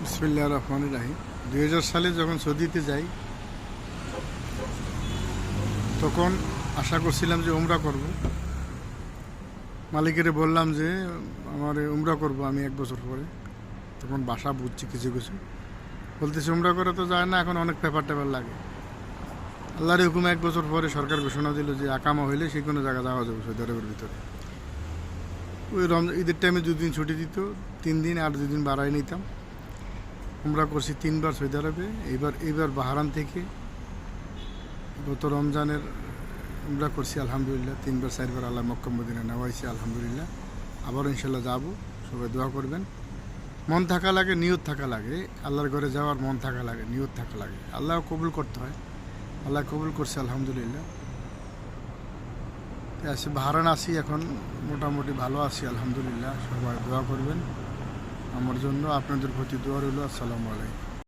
বিসমিল্লাহির রহমানির রহিম। 2000 সালে যখন সৌদিতে যাই তখন আশা করছিলাম যে উমরা করব। মালিকের বললাম যে আমার উমরা করব আমি 1 বছর পরে। তখন ভাষা বুঝছি কিছু কিছু, বলতেছে উমরা করে তো যায় না, এখন অনেক পেপার লাগে। আল্লাহর হুকুমে 1 বছর পরে সরকার ঘোষণা দিল যে আকামা হইলে সেই কোনো জায়গা যাওয়া যাবে সৌদি আরবের ভিতরে। ওই ঈদের টাইমে 2 দিন ছুটি দিত, 3 দিন আর 2 দিন বাড়াই নিতাম। উমরা করছি 3 বার সৌদি আরবে। এইবার বাহারান থেকে গত রমজানের উমরা করছি আলহামদুলিল্লাহ। 3 বার 4 বার আল্লাহ মক্কা মদিনা নেওয়াইছি আলহামদুলিল্লাহ। আবারও ইনশাল্লাহ যাব, সবাই দোয়া করবেন। মন থাকা লাগে, নিয়ত থাকা লাগে। আল্লাহর ঘরে যাওয়ার মন থাকা লাগে, নিয়ত থাকা লাগে। আল্লাহ কবুল করতে হয়, আল্লাহ কবুল করছে আলহামদুলিল্লাহ। বাহারান আছি এখন, মোটামুটি ভালো আছি আলহামদুলিল্লাহ। সবাই দোয়া করবেন আমার জন্য, আপনাদের প্রতি দোয়া রইল। আসসালামু আলাইকুম।